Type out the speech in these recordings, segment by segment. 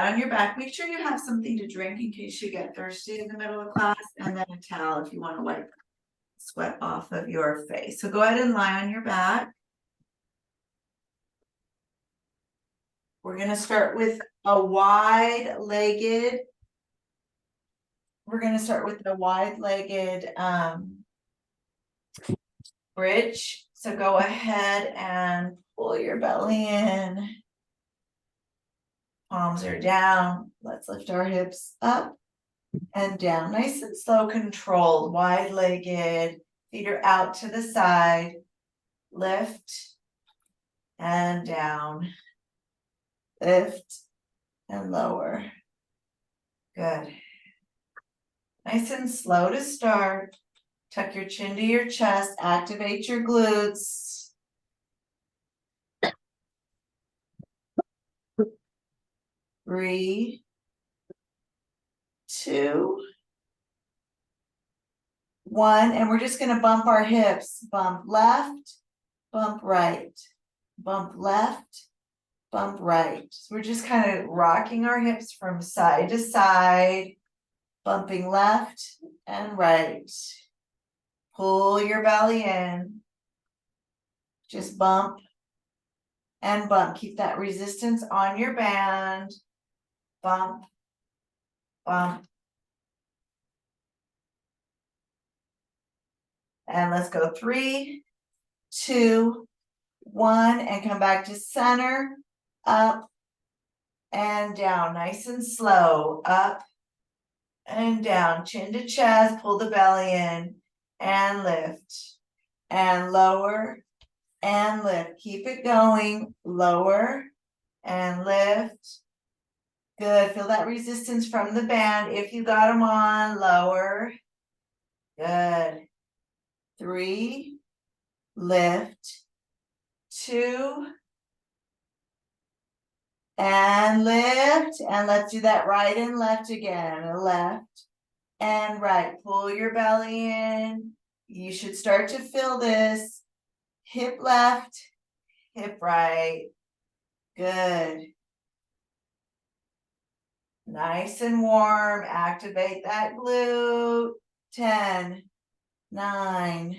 on your back. Make sure you have something to drink in case you get thirsty in the middle of class, and then a towel if you want to wipe sweat off of your face. So go ahead and lie on your back. We're going to start with a wide-legged bridge. So go ahead and pull your belly in. Palms are down. Let's lift our hips up and down. Nice and slow, controlled, wide-legged. Feet are out to the side. Lift and down. Lift and lower. Good. Nice and slow to start. Tuck your chin to your chest. Activate your glutes. Three, two, one, and we're just going to bump our hips. Bump left, bump right, bump left, bump right. So we're just kind of rocking our hips from side to side, bumping left and right. Pull your belly in. Just bump and bump. Keep that resistance on your band. Bump, bump. And let's go 3, 2, 1, and come back to center. Up and down, nice and slow. Up and down, chin to chest, pull the belly in and lift and lower and lift. Keep it going. Lower and lift. Good. Feel that resistance from the band. If you got them on, lower. Good. 3, lift. 2, and lift. And let's do that right and left again. Left and right. Pull your belly in. You should start to feel this. Hip left, hip right. Good. Nice and warm. Activate that glute. 10, 9,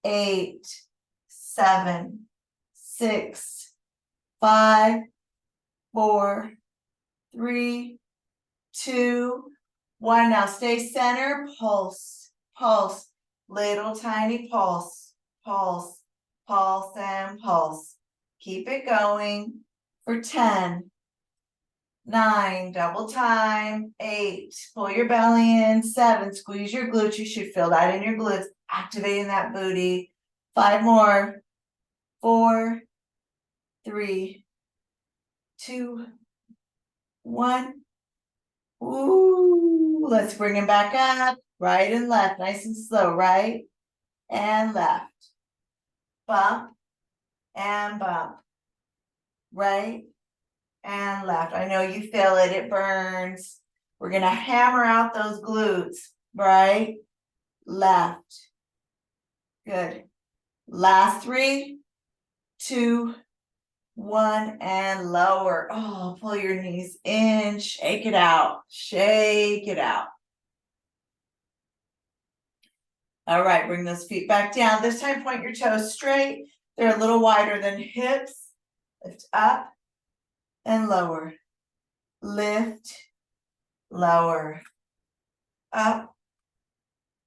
8, 7, 6, 5, 4, 3, 2, 1. Now stay center. Pulse, pulse. Little tiny pulse, pulse, pulse, and pulse. Keep it going for 10, 9, double time, 8, pull your belly in, 7, squeeze your glutes. You should feel that in your glutes, activating that booty. 5 more, 4, 3, 2, 1. Ooh, let's bring him back up. Right and left, nice and slow. Right and left. Bump and bump. Right and left. I know you feel it. It burns. We're going to hammer out those glutes. Right, left. Good. Last 3, 2, 1, and lower. Oh, pull your knees in. Shake it out. Shake it out. All right, bring those feet back down. This time, point your toes straight. They're a little wider than hips. Lift up and lower. Lift, lower. Up,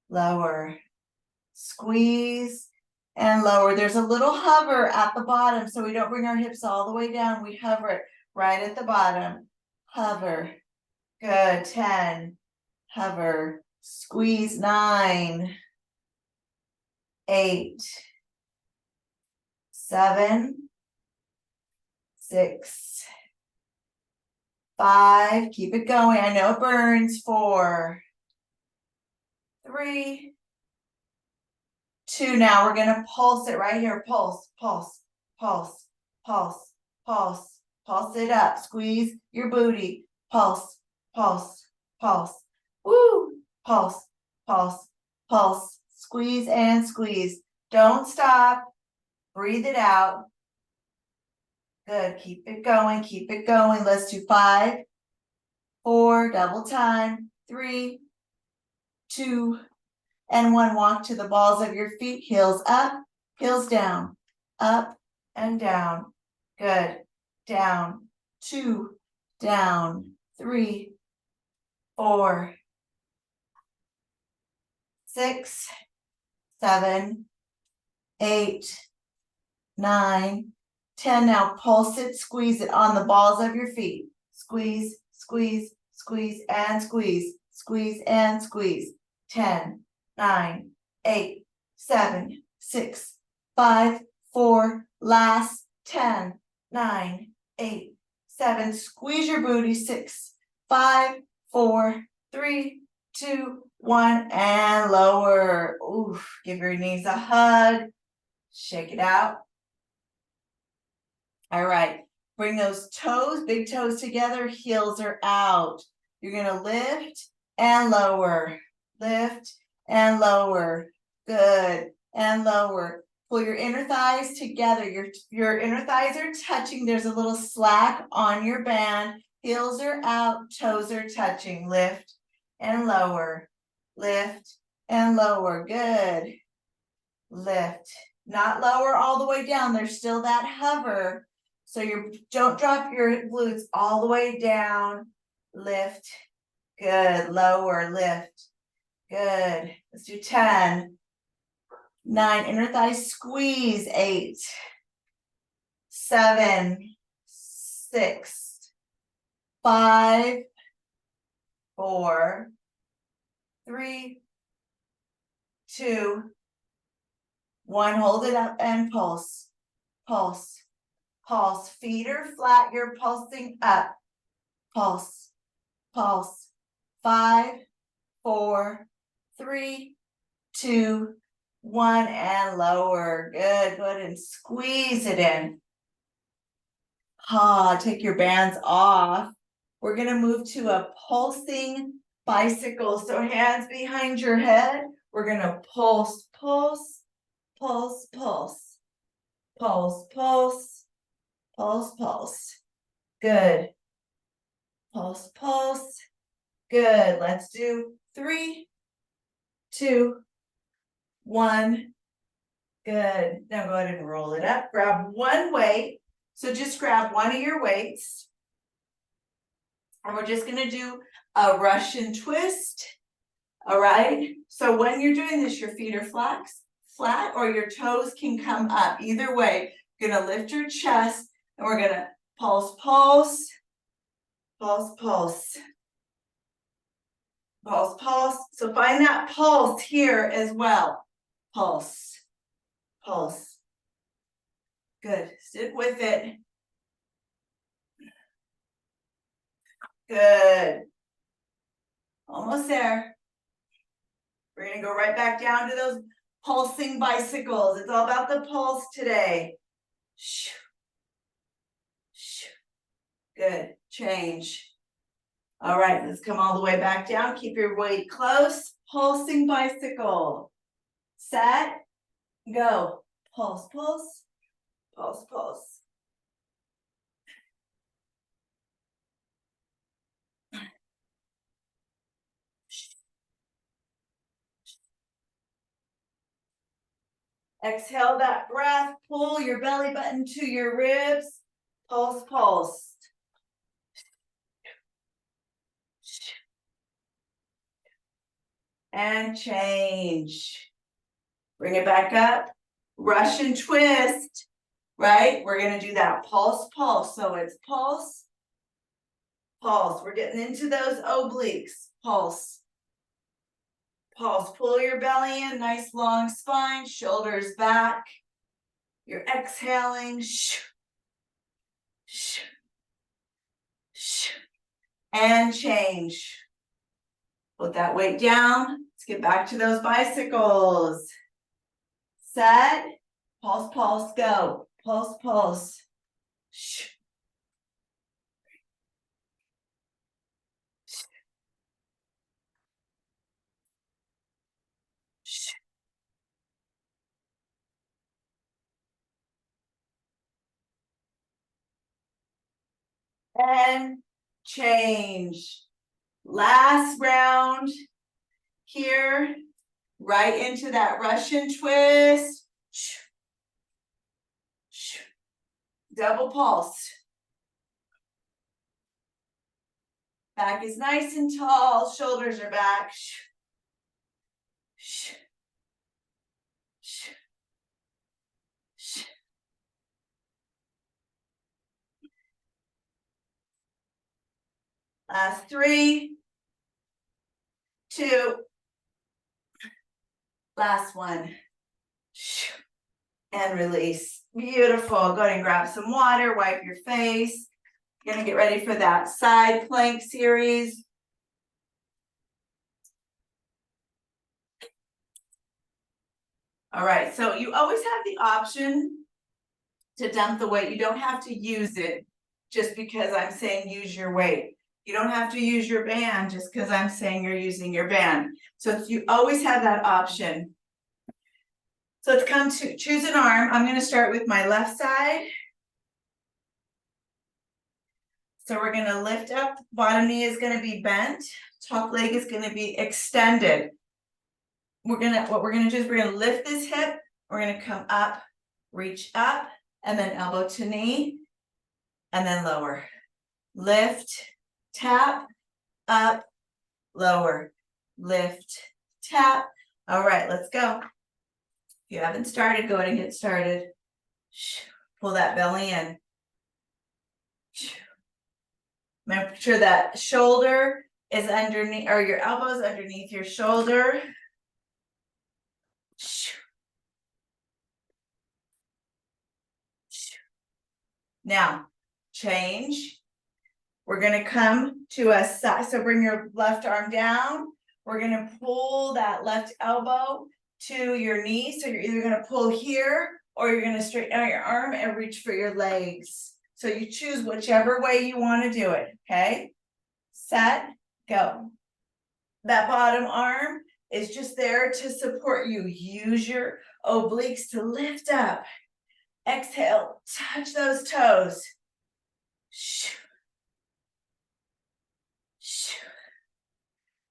lower. Squeeze and lower. There's a little hover at the bottom, so we don't bring our hips all the way down. We hover it right at the bottom. Hover. Good. 10. Hover. Squeeze. 9. 8, 7, 6, 5. Keep it going. I know it burns. 4, 3, 2. Now we're going to pulse it right here. Pulse, pulse, pulse, pulse, pulse, pulse it up. Squeeze your booty. Pulse, pulse, pulse. Woo! Pulse, pulse, pulse. Squeeze and squeeze. Don't stop. Breathe it out. Good. Keep it going. Keep it going. Let's do 5, 4, double time, 3, 2, and 1. Walk to the balls of your feet, heels up, heels down, up and down. Good. Down, 2, down, 3, 4, 6, 7, 8, 9, 10. Now pulse it, squeeze it on the balls of your feet. Squeeze, squeeze, squeeze, and squeeze, squeeze, and squeeze. 10, 9, 8, 7, 6, 5, 4, last 10, 9, 8, 7. Squeeze your booty. 6, 5, 4, 3, 2, 1, and lower. Oof, give your knees a hug. Shake it out. All right, bring those toes, big toes together, heels are out. You're gonna lift and lower, lift and lower, good, and lower. Pull your inner thighs together, your inner thighs are touching, there's a little slack on your band, heels are out, toes are touching, lift and lower, lift and lower, good, lift. Not lower all the way down, there's still that hover. So you don't drop your glutes all the way down. Lift. Good. Lower. Lift. Good. Let's do 10. 9. Inner thighs squeeze. 8. 7. 6. 5. 4. 3. 2. 1. Hold it up and pulse. Pulse. Pulse, feet are flat, you're pulsing up. Pulse, pulse. 5, 4, 3, 2, 1, and lower. Good, go ahead and squeeze it in. Take your bands off. We're gonna move to a pulsing bicycle. So hands behind your head. We're gonna pulse, pulse, pulse, pulse, pulse, pulse. Pulse, pulse. Good. Pulse, pulse. Good. Let's do 3, 2, 1. Good. Now go ahead and roll it up. Grab one weight. So just grab one of your weights. And we're just going to do a Russian twist. All right. So when you're doing this, your feet are flat, or your toes can come up. Either way, you're going to lift your chest. And we're going to pulse, pulse, pulse, pulse, pulse, pulse. So find that pulse here as well. Pulse, pulse. Good. Stick with it. Good. Almost there. We're going to go right back down to those pulsing bicycles. It's all about the pulse today. Good. Change. All right, let's come all the way back down. Keep your weight close. Pulsing bicycle. Set. Go. Pulse, pulse. Pulse, pulse. Exhale that breath. Pull your belly button to your ribs. Pulse, pulse. And change. Bring it back up. Russian twist, right? We're going to do that pulse, pulse. So it's pulse, pulse. We're getting into those obliques. Pulse, pulse. Pull your belly in. Nice long spine. Shoulders back. You're exhaling. And change. Put that weight down. Let's get back to those bicycles. Set. Pulse, pulse, go. Pulse, pulse. And change. Last round here, right into that Russian twist. Double pulse. Back is nice and tall, shoulders are back. Last 3, 2, last 1. And release. Beautiful. Go ahead and grab some water, wipe your face. You're gonna get ready for that side plank series. All right, so you always have the option to dump the weight. You don't have to use it just because I'm saying use your weight. You don't have to use your band just because I'm saying you're using your band. So you always have that option. So let's come to choose an arm. I'm going to start with my left side. So we're going to lift up. Bottom knee is going to be bent. Top leg is going to be extended. What we're going to do is we're going to lift this hip. We're going to come up, reach up, and then elbow to knee, and then lower. Lift, tap, up, lower, lift, tap. All right, let's go. If you haven't started, go ahead and get started. Pull that belly in. Make sure that shoulder is underneath, or your elbows underneath your shoulder. Now, change. We're going to come to a side. So bring your left arm down. We're going to pull that left elbow to your knee. So you're either going to pull here or you're going to straighten out your arm and reach for your legs. So you choose whichever way you want to do it. Okay. Set, go. That bottom arm is just there to support you. Use your obliques to lift up. Exhale, touch those toes.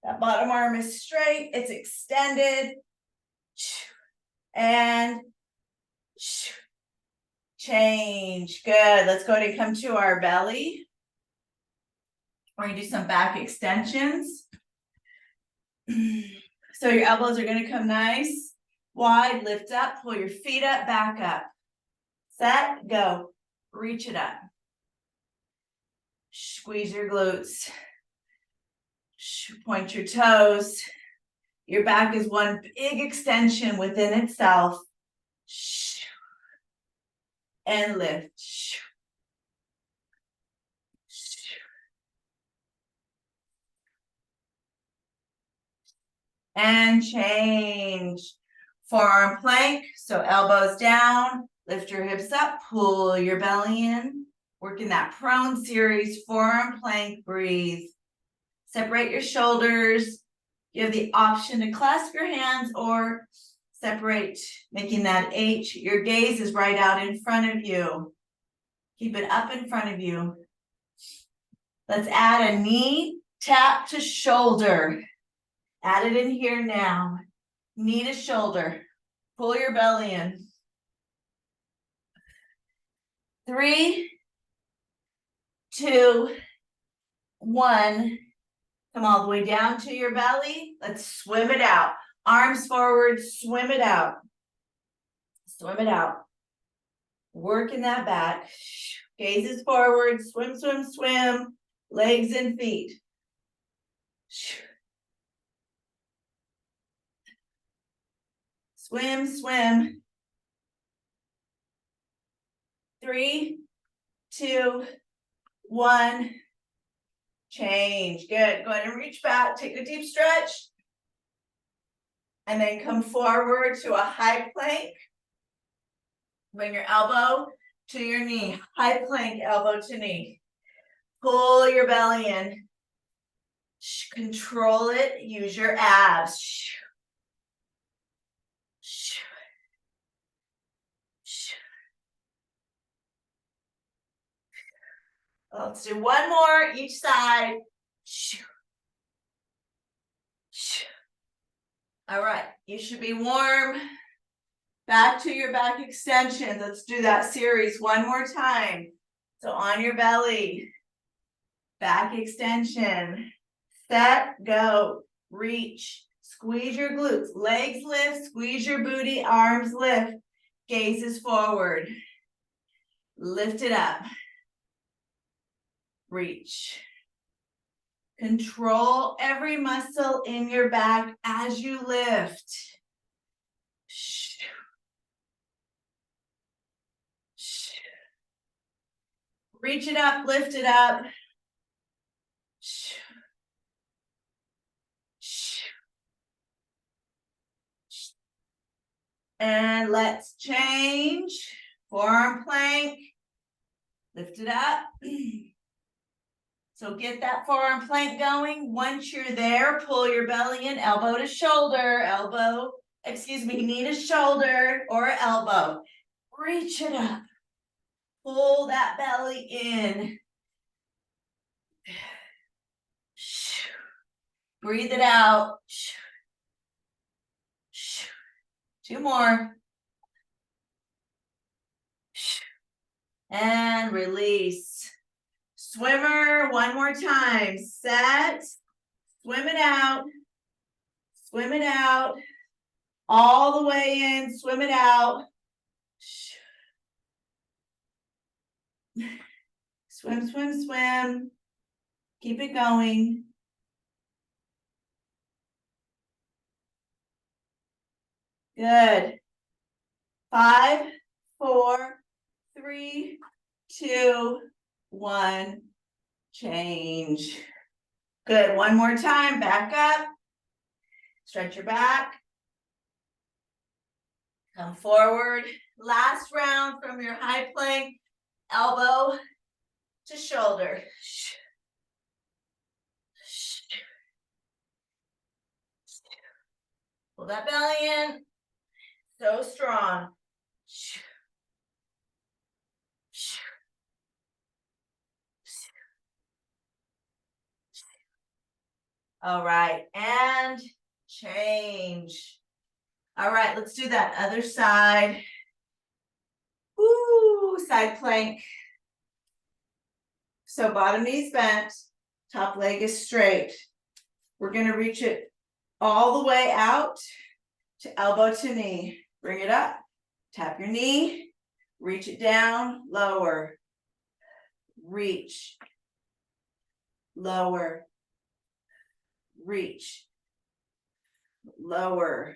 That bottom arm is straight, it's extended. And change. Good. Let's go ahead and come to our belly. We're going to do some back extensions. So your elbows are going to come nice, wide, lift up, pull your feet up, back up. Set, go. Reach it up. Squeeze your glutes. Point your toes. Your back is one big extension within itself. And lift. And change. Forearm plank, so elbows down, lift your hips up, pull your belly in. Working that prone series, forearm plank, breathe. Separate your shoulders. You have the option to clasp your hands or separate, making that H. Your gaze is right out in front of you. Keep it up in front of you. Let's add a knee tap to shoulder. Add it in here now. Knee to shoulder. Pull your belly in. 3, 2, 1. Come all the way down to your belly. Let's swim it out. Arms forward, swim it out. Swim it out. Working that back. Gazes forward, swim, swim, swim. Legs and feet. Swim, swim. 3, 2, 1. Change. Good. Go ahead and reach back. Take a deep stretch. And then come forward to a high plank. Bring your elbow to your knee. High plank, elbow to knee. Pull your belly in. Control it. Use your abs. Let's do one more each side. All right, you should be warm. Back to your back extension. Let's do that series one more time. So on your belly, back extension, set, go, reach, squeeze your glutes, legs lift, squeeze your booty, arms lift, gazes forward, lift it up, reach. Control every muscle in your back as you lift. Reach it up, lift it up. And let's change. Forearm plank. Lift it up. So get that forearm plank going. Once you're there, pull your belly in, elbow to shoulder, knee to shoulder or elbow. Reach it up. Pull that belly in. Breathe it out. 2 more. And release. Swimmer, one more time. Set. Swim it out. Swim it out. All the way in. Swim it out. Swim, swim, swim. Keep it going. Good. 5, 4, 3, 2, 1. Change. Good. One more time. Back up. Stretch your back. Come forward. Last round from your high plank. Elbow to shoulder. Pull that belly in. So strong. All right, and change. All right, let's do that other side. Woo, side plank. So bottom knee's bent, top leg is straight. We're gonna reach it all the way out to elbow to knee. Bring it up, tap your knee, reach it down, lower, reach, lower, reach, lower.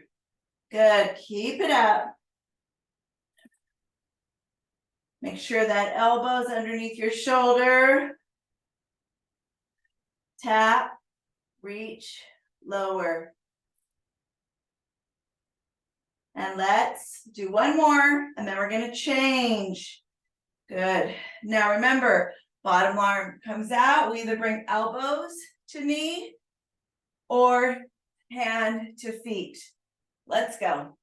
Good, keep it up. Make sure that elbow's underneath your shoulder. Tap, reach, lower. And let's do one more, and then we're gonna change. Good. Now remember, bottom arm comes out. We either bring elbows to knee or hand to feet. Let's go.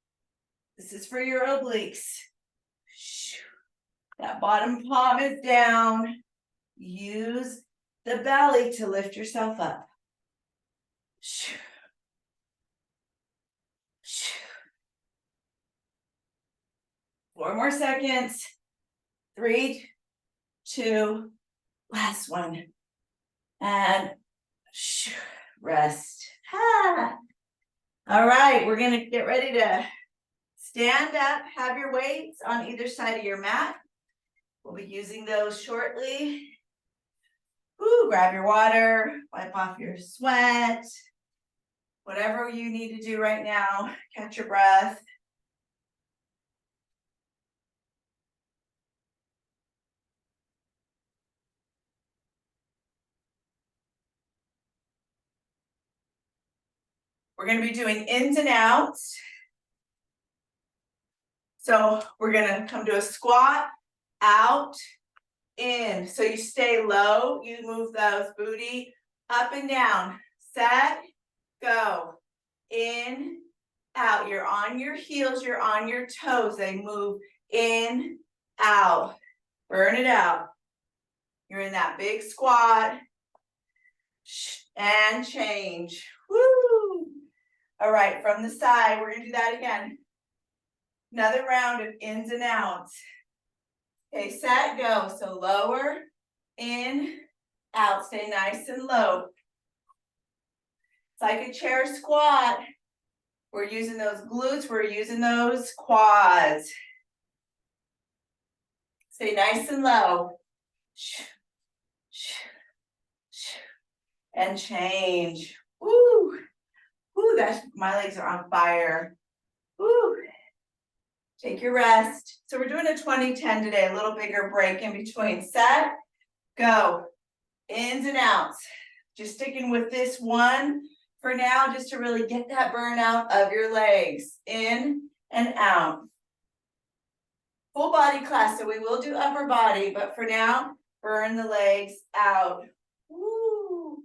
This is for your obliques. That bottom palm is down. Use the belly to lift yourself up. 4 more seconds. 3, 2, last one. And rest. All right, we're gonna get ready to stand up. Have your weights on either side of your mat. We'll be using those shortly. Ooh, grab your water, wipe off your sweat. Whatever you need to do right now, catch your breath. We're going to be doing ins and outs. So we're going to come to a squat, out, in. So you stay low, you move those booty up and down. Set, go. In, out. You're on your heels, you're on your toes. They move in, out. Burn it out. You're in that big squat. And change. Woo! All right, from the side, we're gonna do that again. Another round of ins and outs. Okay, set, go. So lower, in, out. Stay nice and low. It's like a chair squat. We're using those glutes, we're using those quads. Stay nice and low. And change. Woo! Woo, that's, my legs are on fire. Woo! Take your rest. So we're doing a 20-10 today, a little bigger break in between. Set, go. Ins and outs. Just sticking with this one for now, just to really get that burnout of your legs. In and out. Full body class, so we will do upper body, but for now, burn the legs out. Woo!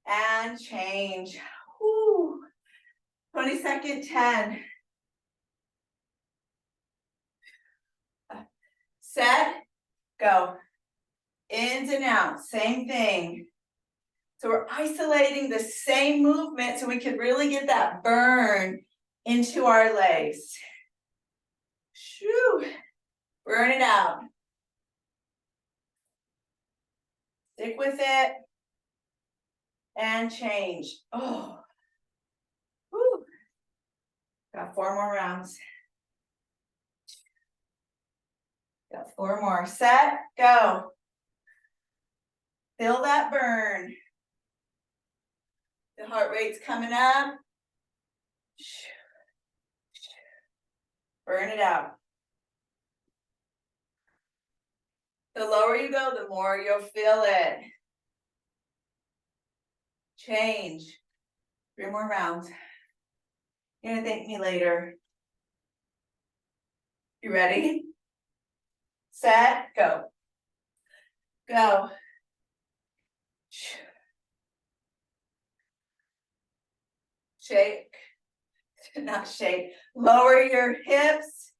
And change. Woo! 20-second 10. Set, go. Ins and outs, same thing. So we're isolating the same movement so we can really get that burn into our legs. Shoo. Burn it out. Stick with it. And change. Oh. Woo. Got 4 more rounds. Got 4 more. Set, go. Feel that burn. The heart rate's coming up. Burn it out. The lower you go, the more you'll feel it. Change. 3 more rounds. You're gonna thank me later. You ready? Set, go. Go. Shake. Not shake. Lower your hips.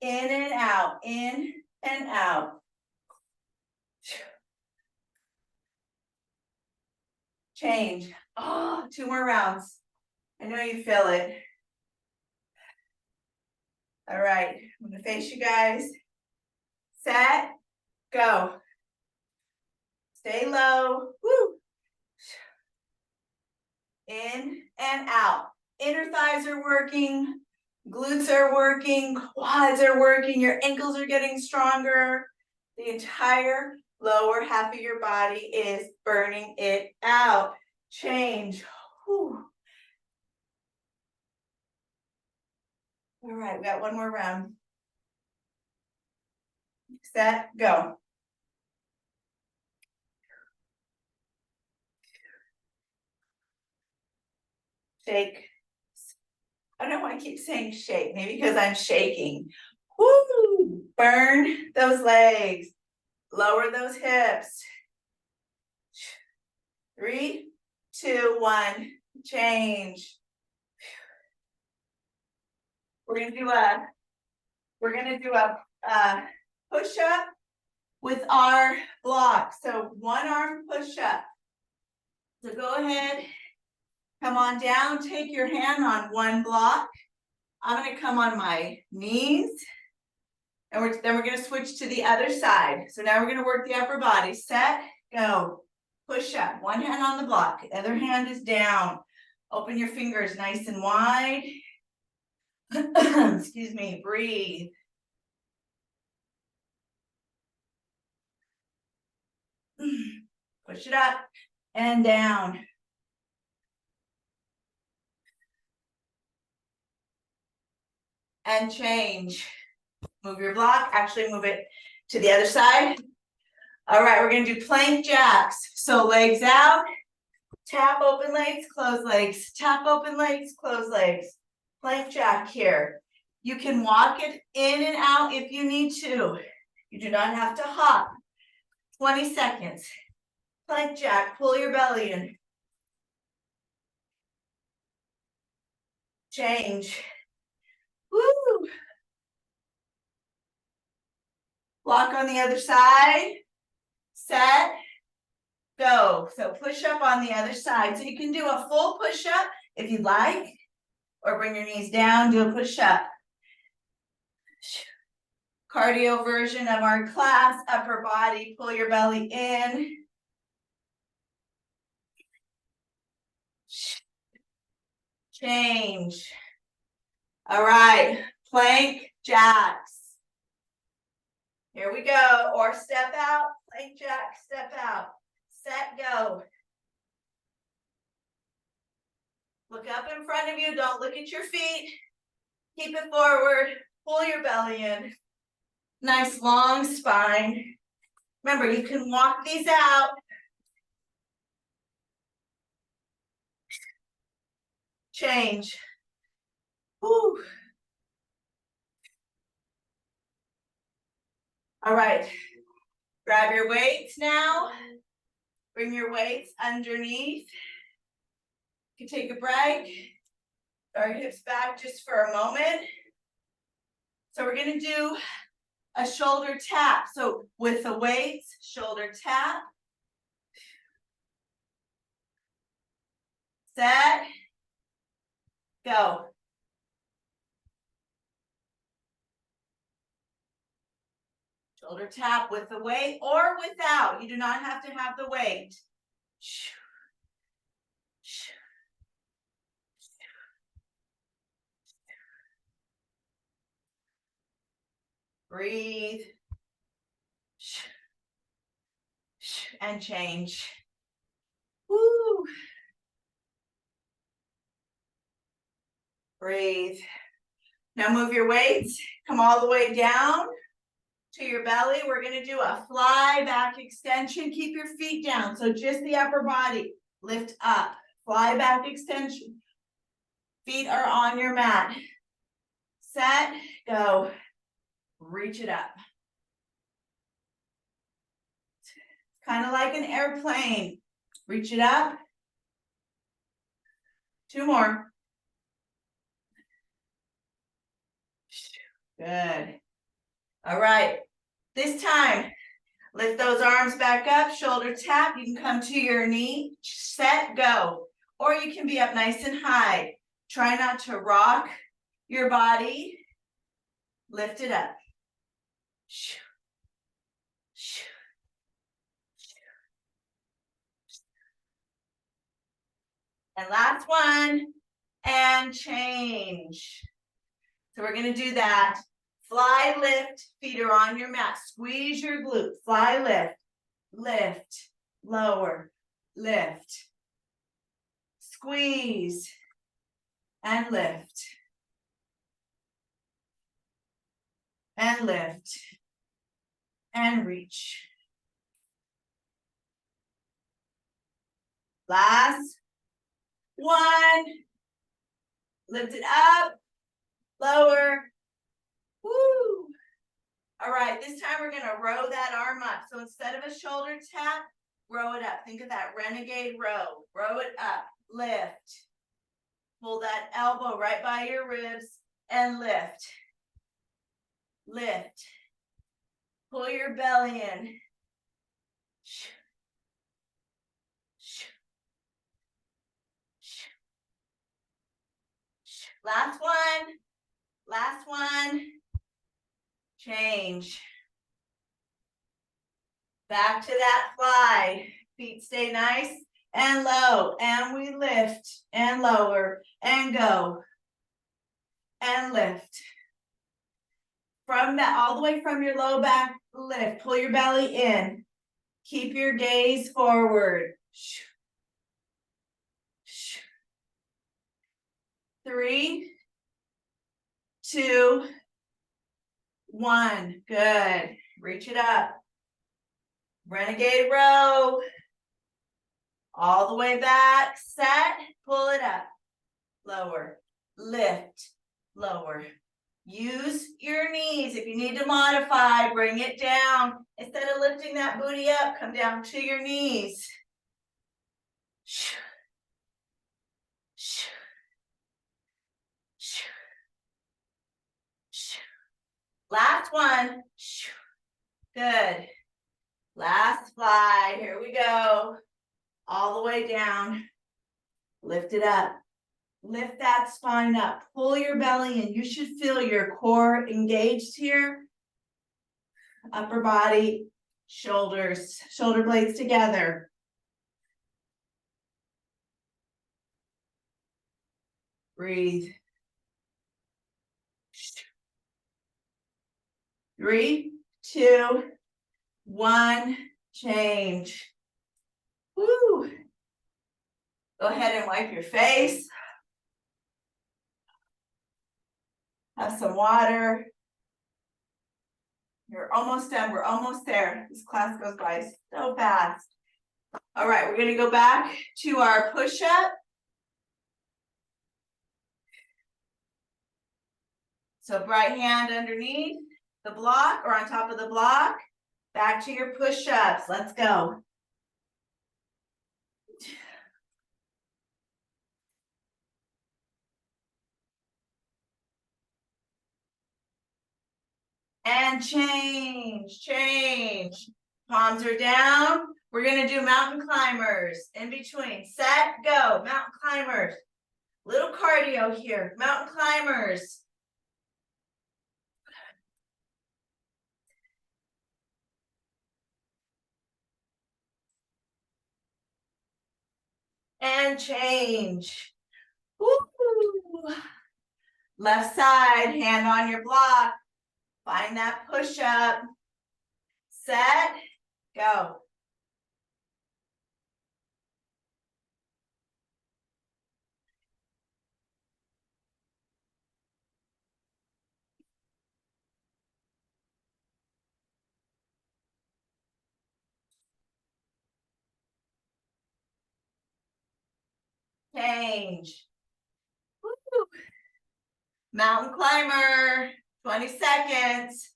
In and out. In and out. Change. Oh, 2 more rounds. I know you feel it. All right. I'm gonna face you guys. Set. Go. Stay low. Woo. In and out. Inner thighs are working. Glutes are working. Quads are working. Your ankles are getting stronger. The entire lower half of your body is burning it out. Change. Whew. All right, we got 1 more round. Set, go. Shake. I don't know why I keep saying shake. Maybe because I'm shaking. Woo! Burn those legs. Lower those hips. 3, 2, 1. Change. We're gonna do a push-up with our block. So 1 arm push-up. So go ahead, come on down, take your hand on 1 block. I'm gonna come on my knees, and then we're gonna switch to the other side. So now we're gonna work the upper body. Set, go. Push up, 1 hand on the block, the other hand is down. Open your fingers nice and wide. Excuse me, breathe. Push it up and down. And change. Move your block, actually move it to the other side. All right, we're gonna do plank jacks. So legs out, tap open legs, close legs, tap open legs, close legs. Plank jack here. You can walk it in and out if you need to. You do not have to hop. 20 seconds. Plank jack, pull your belly in. Change. Woo! Block on the other side. Set. Go. So push up on the other side. So you can do a full push up if you'd like. or bring your knees down, do a push-up. Cardio version of our class, upper body, pull your belly in. Change. All right, plank jacks. Here we go, or step out, plank jack, step out. Set, go. Look up in front of you, don't look at your feet. Keep it forward, pull your belly in. Nice long spine. Remember, you can walk these out. Change. Whew. All right, grab your weights now. Bring your weights underneath. You can take a break. Our hips back just for a moment. So we're gonna do a shoulder tap. So with the weights, shoulder tap. Set. Go. Shoulder tap with the weight or without. You do not have to have the weight. Breathe. And change. Woo. Breathe. Now move your weights. Come all the way down to your belly. We're going to do a fly back extension. Keep your feet down. So just the upper body. Lift up. Fly back extension. Feet are on your mat. Set. Go. Reach it up. Kind of like an airplane. Reach it up. 2 more. Good. All right. This time, lift those arms back up, shoulder tap. You can come to your knee, set, go. Or you can be up nice and high. Try not to rock your body. Lift it up. And last one, and change. So we're going to do that. Fly, lift, feet are on your mat. Squeeze your glute. Fly, lift, lift, lower, lift, squeeze, and lift, and lift, and reach. Last one. Lift it up, lower. Woo. All right, this time we're gonna row that arm up. So instead of a shoulder tap, row it up. Think of that renegade row. Row it up, lift. Pull that elbow right by your ribs and lift. Lift. Pull your belly in. Last one. Last one. Change. Back to that fly. Feet stay nice and low. And we lift and lower and go. And lift. From that, all the way from your low back, lift. Pull your belly in. Keep your gaze forward. 3, 2, 1. Good. Reach it up. Renegade row. All the way back. Set. Pull it up. Lower. Lift. Lower. Use your knees. If you need to modify, bring it down. Instead of lifting that booty up, come down to your knees. Last one. Good. Last fly. Here we go. All the way down. Lift it up. Lift that spine up, pull your belly in. You should feel your core engaged here. Upper body, shoulders, shoulder blades together. Breathe. 3, 2, 1, change. Woo. Go ahead and wipe your face. Have some water. You're almost done. We're almost there. This class goes by so fast. All right, we're going to go back to our push-up. So right hand underneath the block or on top of the block. Back to your push-ups. Let's go. And change, change. Palms are down. We're going to do mountain climbers in between. Set, go. Mountain climbers. Little cardio here. Mountain climbers. And change. Woo. Left side, hand on your block. Find that push up. Set, go. Change. Woo. Mountain climber, 20 seconds.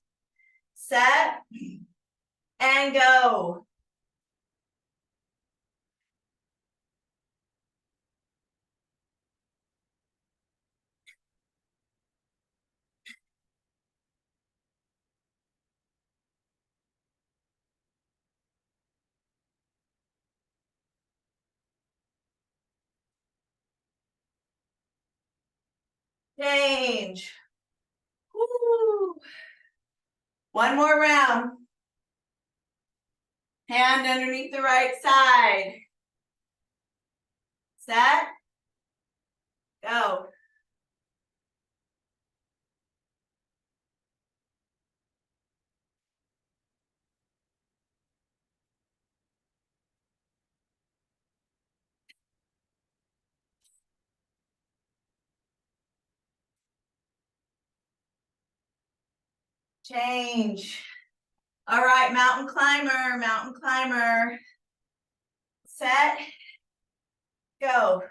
Set and go. Change. Woo. One more round. Hand underneath the right side. Set. Go. Change. All right, mountain climber, mountain climber. Set. Go.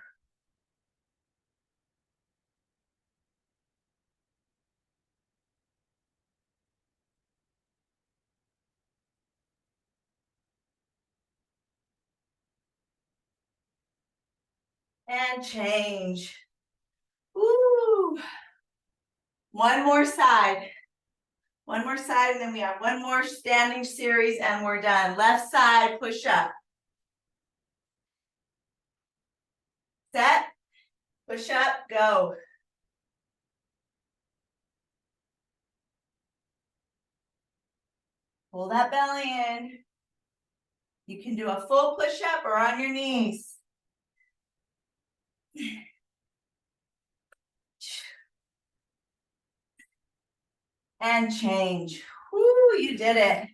And change. Woo. One more side. One more side, and then we have one more standing series, and we're done. Left side, push up. Set, push up, go. Pull that belly in. You can do a full push up or on your knees. And change. Woo, you did it.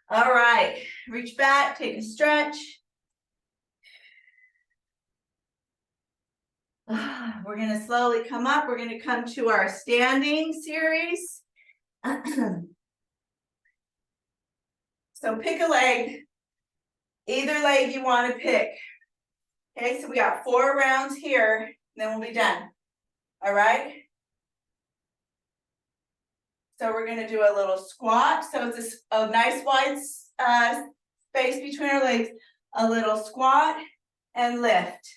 All right, reach back, take a stretch. We're going to slowly come up. We're going to come to our standing series. So pick a leg, either leg you want to pick. Okay, so we got 4 rounds here, then we'll be done. All right. So we're going to do a little squat. So it's a nice wide space between our legs. A little squat and lift.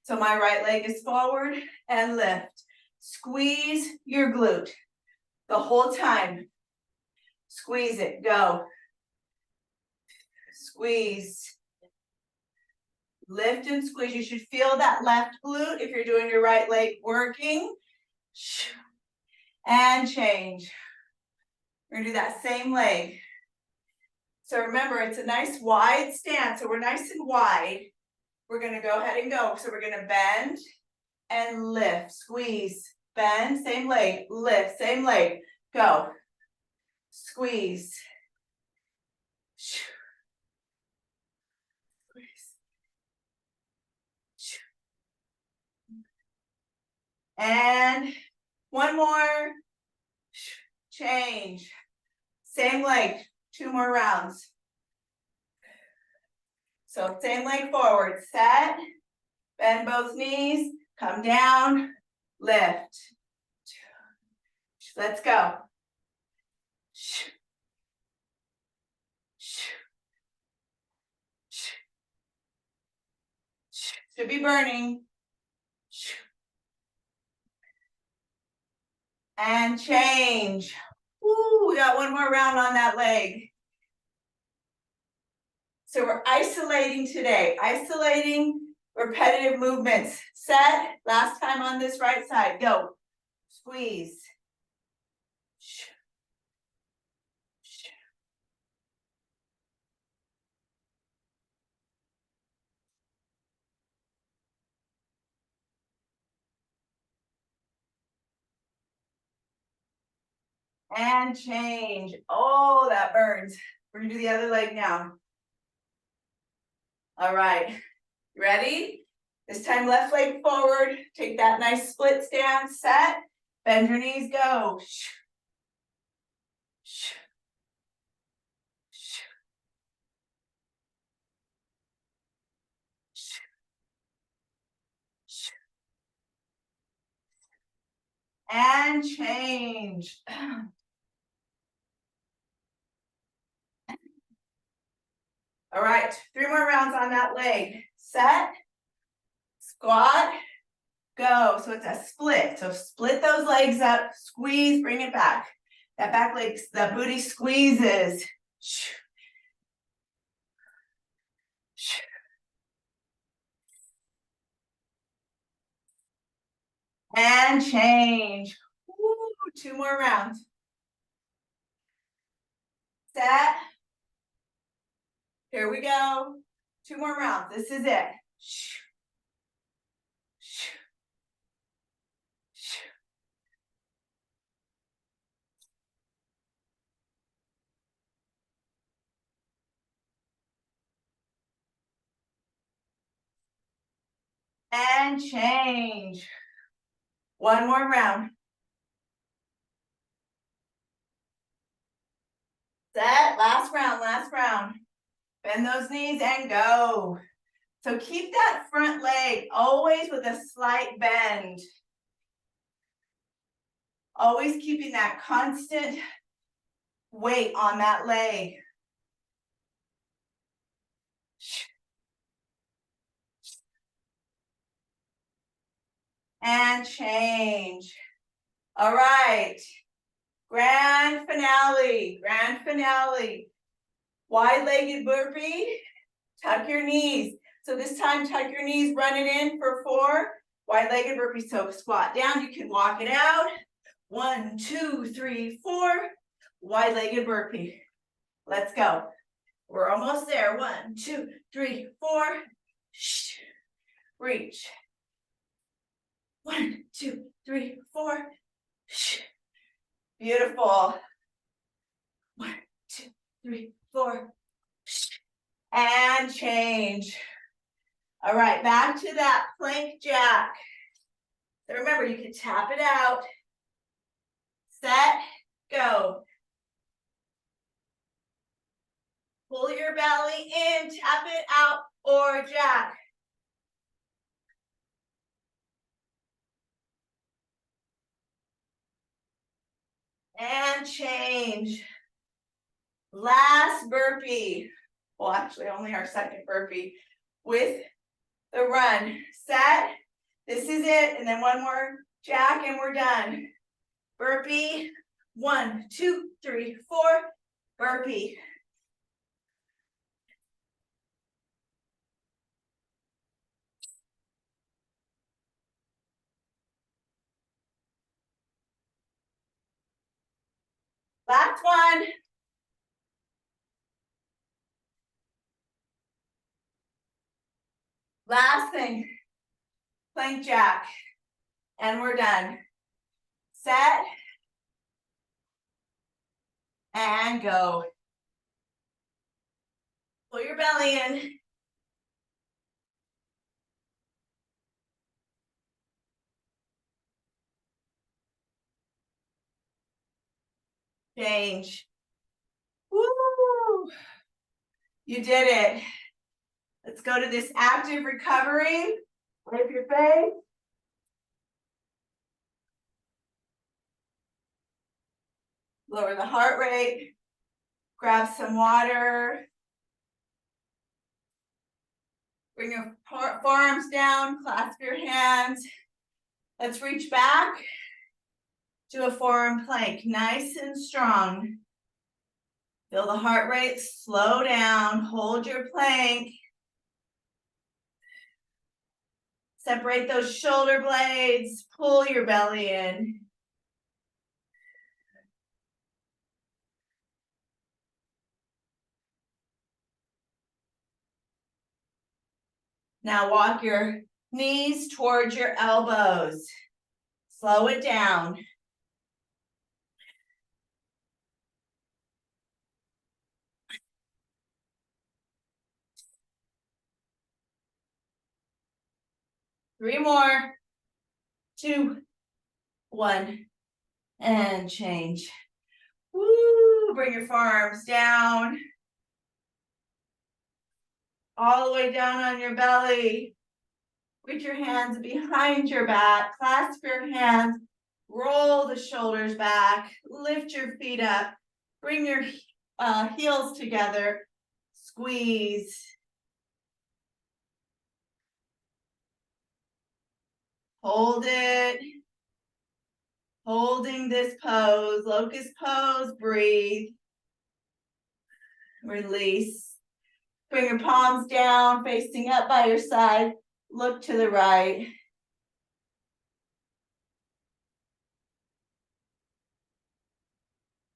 So my right leg is forward and lift. Squeeze your glute the whole time. Squeeze it. Go. Squeeze. Lift and squeeze. You should feel that left glute if you're doing your right leg working. And change. We're gonna do that same leg. So remember, it's a nice wide stance. So we're nice and wide. We're gonna go ahead and go. So we're gonna bend and lift, squeeze, bend, same leg, lift, same leg, go. Squeeze. And one more. Change. Same leg, 2 more rounds. So same leg forward, set, bend both knees, come down, lift. Let's go. Should be burning. And change. Woo, we got one more round on that leg. So we're isolating today, isolating repetitive movements. Set, last time on this right side, go. Squeeze. And change. Oh, that burns. We're gonna do the other leg now. All right, you ready? This time left leg forward. Take that nice split stance, set. Bend your knees, go. And change. All right, 3 more rounds on that leg. Set, squat, go. So it's a split. So split those legs up, squeeze, bring it back. That back leg, that booty squeezes. And change. Woo, 2 more rounds. Set. Here we go. 2 more rounds. This is it. And change. 1 more round. Set. Last round, last round. Bend those knees and go. So keep that front leg always with a slight bend. Always keeping that constant weight on that leg. And change. All right. Grand finale, grand finale. Wide-legged burpee, tuck your knees. So this time, tuck your knees, run it in for 4. Wide-legged burpee, so squat down, you can walk it out. 1, 2, 3, 4. Wide-legged burpee. Let's go. We're almost there. 1, 2, 3, 4. Reach. 1, 2, 3, 4. Beautiful. 1, 2, 3, 4. And change. All right, back to that plank jack. So remember, you can tap it out. Set, go. Pull your belly in, tap it out, or jack. And change. Last burpee. Well, actually, only our second burpee with the run. Set. This is it. And then 1 more jack and we're done. Burpee. 1, 2, 3, 4. Burpee. Last one. Last thing. Plank jack. And we're done. Set. And go. Pull your belly in. Change. Woo! You did it. Let's go to this active recovery. Wipe your face. Lower the heart rate. Grab some water. Bring your forearms down, clasp your hands. Let's reach back to a forearm plank, nice and strong. Feel the heart rate slow down, hold your plank. Separate those shoulder blades, pull your belly in. Now walk your knees towards your elbows. Slow it down. Three more. 2, 1, and change. Woo! Bring your forearms down. All the way down on your belly. Reach your hands behind your back. Clasp your hands. Roll the shoulders back. Lift your feet up. Bring your heels together. Squeeze. Hold it. Holding this pose. Locust pose. Breathe. Release. Bring your palms down, facing up by your side. Look to the right.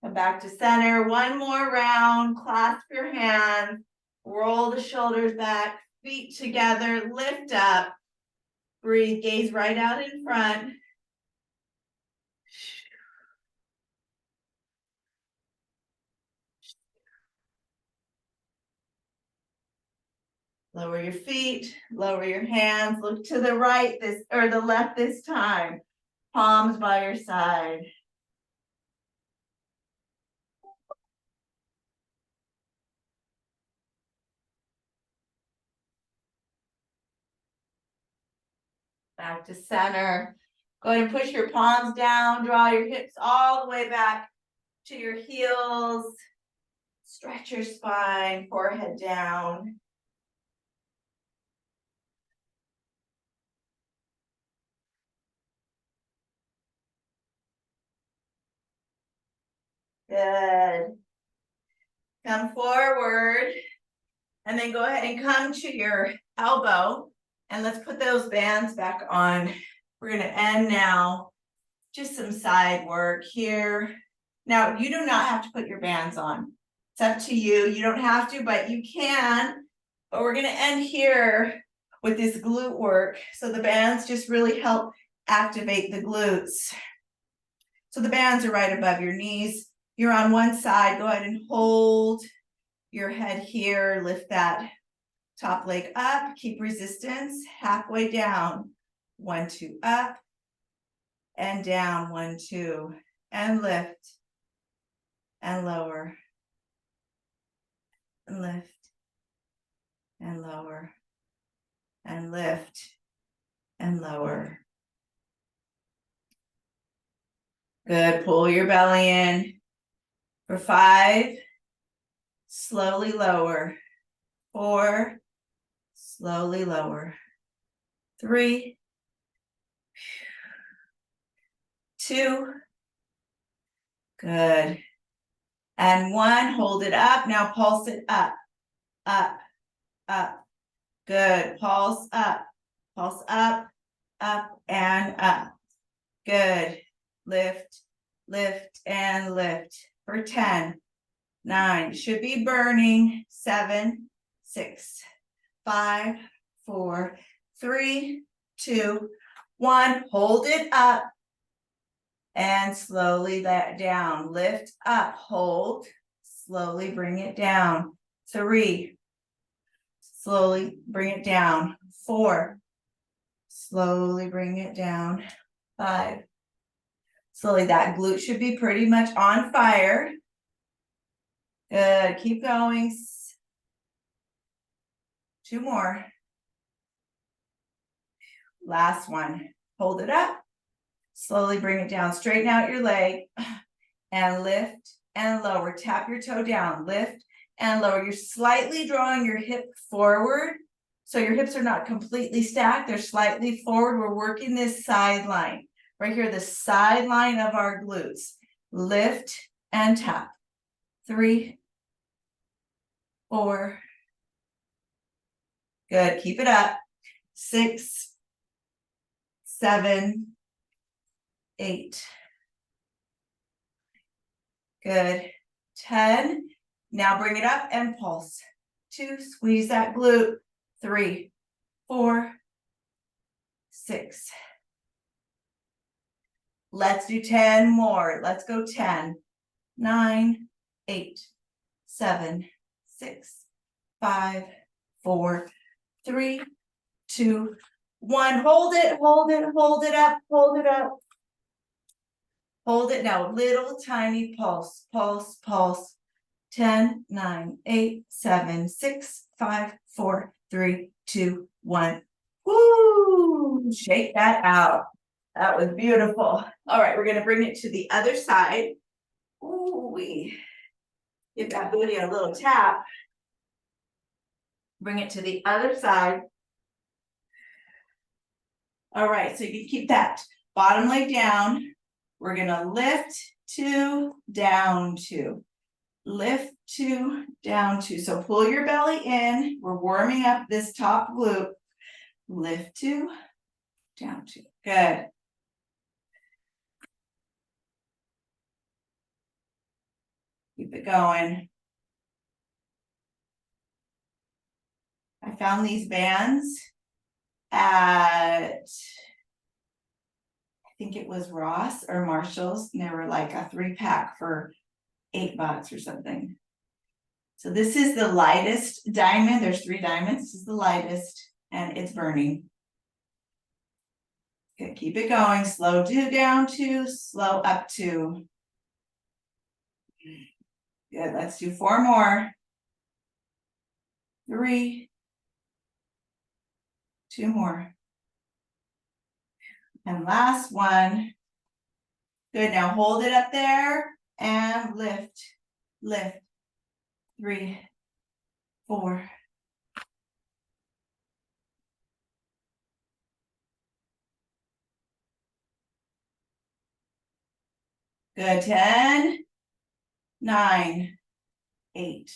Come back to center. One more round. Clasp your hands. Roll the shoulders back. Feet together. Lift up. Breathe. Gaze right out in front. Lower your feet. Lower your hands. Look to the right or the left this time. Palms by your side. Back to center. Go ahead and push your palms down. Draw your hips all the way back to your heels. Stretch your spine, forehead down. Good. Come forward. And then go ahead and come to your elbow. And let's put those bands back on. We're going to end now. Just some side work here. Now, you do not have to put your bands on. It's up to you. You don't have to, but you can. But we're going to end here with this glute work. So the bands just really help activate the glutes. So the bands are right above your knees. You're on one side. Go ahead and hold your head here. Lift that top leg up. Keep resistance. Halfway down. 1, 2, up. And down. 1, 2. And lift. And lower. And lift. And lower. And lift. And lower. Good. Pull your belly in. For 5. Slowly lower. 4. Slowly lower. 3. 2. Good. And 1. Hold it up. Now pulse it up. Up. Up. Good. Pulse up. Pulse up. Up and up. Good. Lift. Lift and lift. For 9, should be burning. 7, 6, 5, 4, 3, 2, 1. Hold it up and slowly let down. Lift up, hold, slowly bring it down. 3, slowly bring it down. 4, slowly bring it down. 5, slowly. That glute should be pretty much on fire. Good, keep going. 2 more. Last one. Hold it up. Slowly bring it down. Straighten out your leg and lift and lower. Tap your toe down. Lift and lower. You're slightly drawing your hip forward. So your hips are not completely stacked. They're slightly forward. We're working this side line. Right here, the side line of our glutes. Lift and tap. 3, 4. Good. Keep it up. 6, 7, 8. Good. 10. Now bring it up and pulse. 2, squeeze that glute. 3, 4, 6. Let's do 10 more. Let's go 10, 9, 8, 7, 6, 5, 4, 3, 2, 1. Hold it, hold it, hold it up, hold it up. Hold it now. Little tiny pulse, pulse, pulse. 10, 9, 8, 7, 6, 5, 4, 3, 2, 1. Woo! Shake that out. That was beautiful. All right, we're going to bring it to the other side. Ooh, we give that booty a little tap. Bring it to the other side. All right, so you keep that bottom leg down. We're going to lift 2, down 2. Lift 2, down 2. So pull your belly in. We're warming up this top glute. Lift 2, down 2. Good. Keep it going. I found these bands at, I think it was Ross or Marshall's, and they were like a 3-pack for $8 or something. So this is the lightest diamond. There's 3 diamonds. This is the lightest, and it's burning. Okay, keep it going. Slow down 2, slow up 2. Good. Let's do 4 more. 3, 2 more. And last one. Good. Now hold it up there and lift, lift. 3, 4. Good. 10, 9, 8.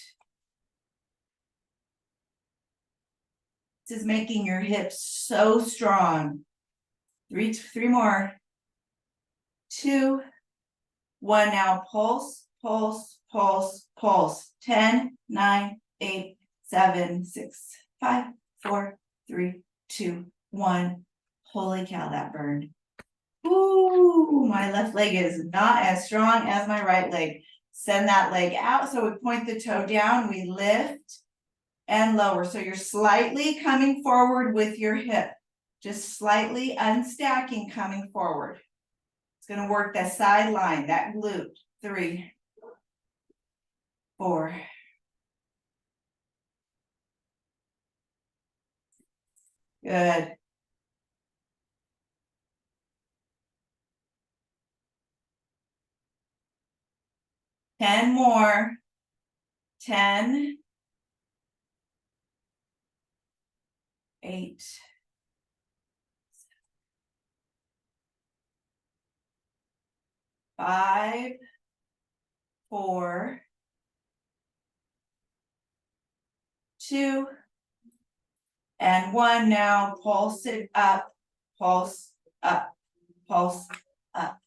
This is making your hips so strong. 3 more. 2, 1. Now pulse, pulse, pulse, pulse. 10, 9, 8, 7, 6, 5, 4, 3, 2, 1. Holy cow, that burned. Ooh, my left leg is not as strong as my right leg. Send that leg out. So we point the toe down, we lift and lower. So you're slightly coming forward with your hip, just slightly unstacking, coming forward. It's going to work that side line, that glute. 3, 4. Good. Ten more. 10, 8, 5, 4, 2, and 1. Now pulse it up, pulse up, pulse up.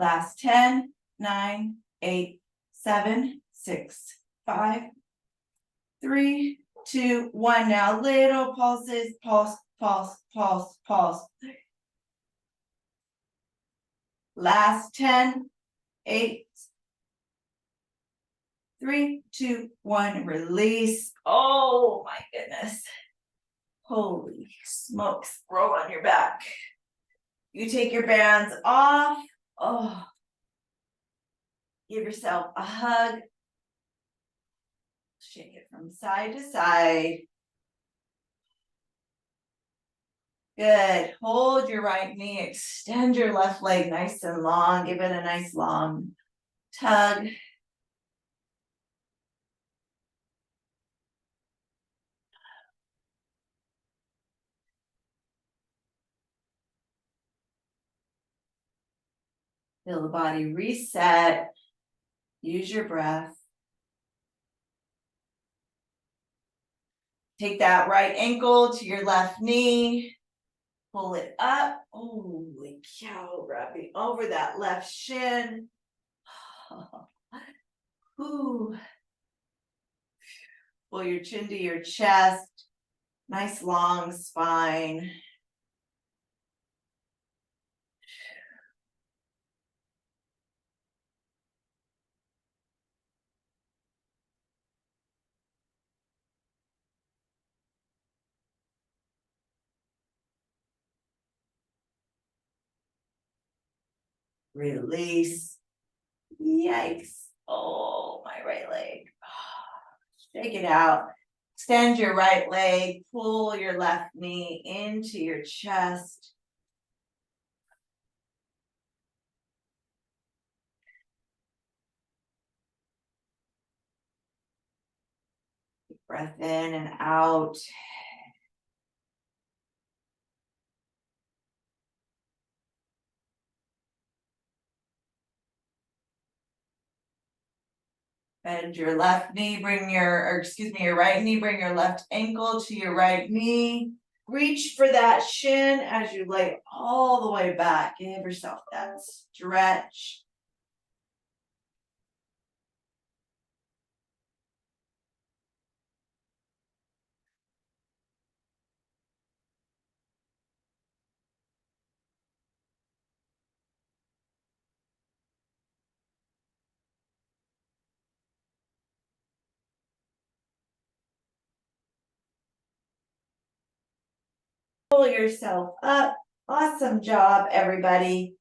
Last 10, 9, 8, 7, 6, 5, 3, 2, 1. Now little pulses, pulse, pulse, pulse, pulse. Last 10, 8, 3, 2, 1. Release. Oh my goodness. Holy smokes. Roll on your back. You take your bands off. Oh. Give yourself a hug. Shake it from side to side. Good. Hold your right knee. Extend your left leg nice and long. Give it a nice long tug. Feel the body reset. Use your breath. Take that right ankle to your left knee. Pull it up. Holy cow, wrapping over that left shin. Ooh. Pull your chin to your chest. Nice long spine. Release. Yikes. Oh, my right leg. Shake it out. Extend your right leg. Pull your left knee into your chest. Breath in and out. Bend your left knee, your right knee, bring your left ankle to your right knee. Reach for that shin as you lay all the way back. Give yourself that stretch. Pull yourself up. Awesome job, everybody.